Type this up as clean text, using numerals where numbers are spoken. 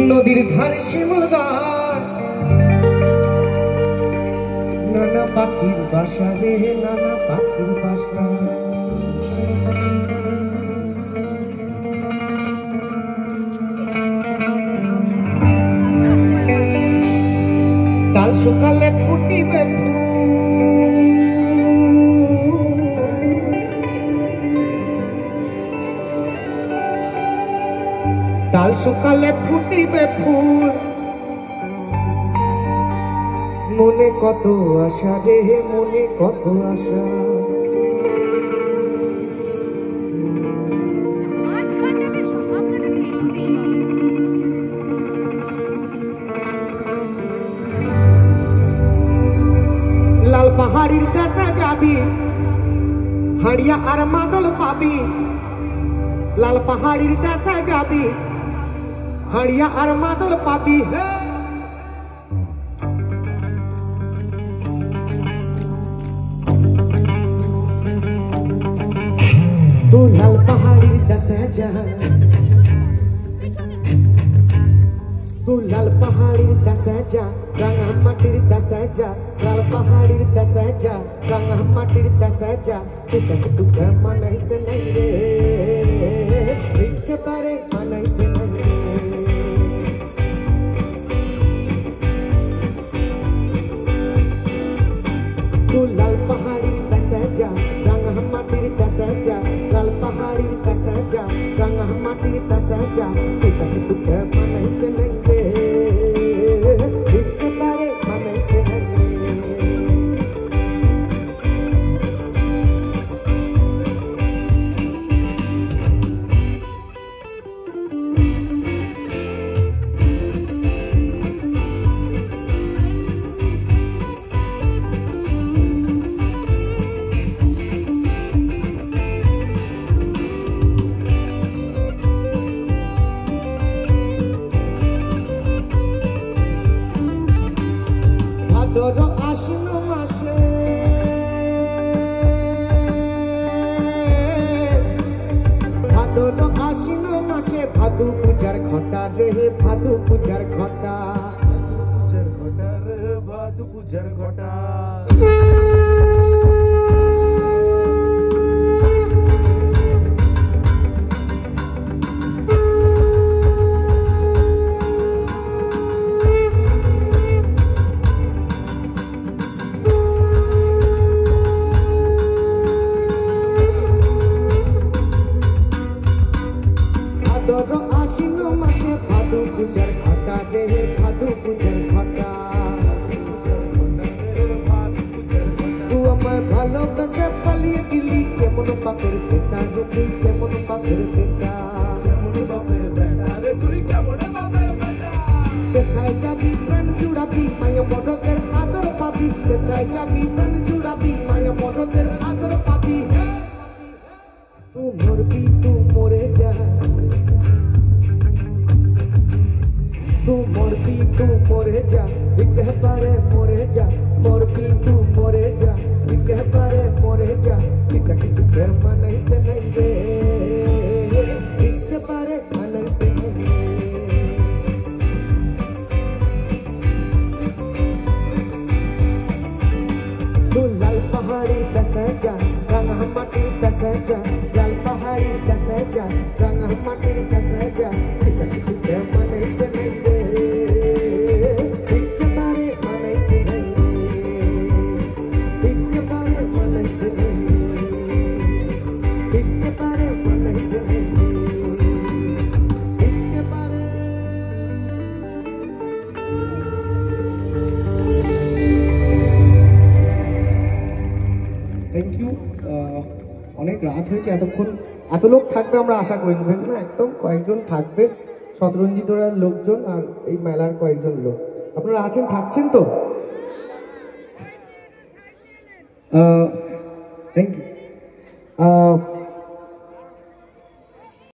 নদীর ধারে শিমুল গাছ, নানা পাখির বাসা রে, নানা পাখির বাসা। কাল সকালে ফুটিবে কাল সকালে ফুটিবে ফুল, মনে কত আশা রে, মনে কত আশা। লাল পাহাড়ির দেখা যাবি, হাড়িয়া আর মাদল পাবি। লাল পাহাড়ির দেখা যাবি, হাড়িয়া আর মাদল পাবি। तू लाल पहाड़ी दसा जा, तू लाल पहाड़ी दसा जा, रंगा माटिर दसा जा। लाल पहाड़ी दसा जा, रंगा माटिर दसा जा। तुक तुक मनई से नहीं रे, इसके बारे मनई से नहीं रे। तू लाल पहाड़ी दसा जा, रंगा माटिर दसा जा। लाल पहाड़ी दसा जा, रंगा माटिर दसा जा। तुक मनई से नहीं रे, इसके बारे मनई से नहीं रे। ভাদর আশ্বিন মাসে, ভাদর আশ্বিন মাসে ভাদু পূজার ঘটা রে, ভাদু পূজার ঘটা। ঘটা রে, ভাদু পূজার ঘটা। ভাদর আশ্বিন মাসে ভাদু পূজার ঘটা রে, ভাদু পূজার ঘটা। তু আমায় ভালোবেসে পালিয়ে গেলি, কেমন বাপের বেটা রে তুই, কেমন বাপের বেটা। কেমন বাপের বেটা রে তুই, কেমন বাপের বেটা। সেথায় যাবি প্রাণ জুড়াবি, মায়া মরদের আদর পাবি। সেথায় যাবি প্রাণ জুড়াবি, মায়া মরদের আদর পাবি। তু মরবি, তু মরে যা। तू मरबी, तू मरे जा। एक बारे मरे जा, मरबी तू मरे जा। एक बारे मरे जा। टिका टिका मनई से नहीं रे, एक बारे मनई से नहीं रे। तू लाल पहाड़ी दसा जा, रंगा माटी दसा जा। लाल पहाड़ी दसा जा, रंगा माटी दसा जा। टिका टिका मनई से नहीं रे, থ্যাংক ইউ। অনেক রাত হয়েছে, এতক্ষণ এত লোক থাকবে আমরা আশা করিনি, ভেবে না একদম কয়েকজন থাকবে, শতরঞ্জিতরার লোকজন আর এই মেলার কয়েকজন লোক। আপনারা আছেন, থাকছেন তো? Thank you.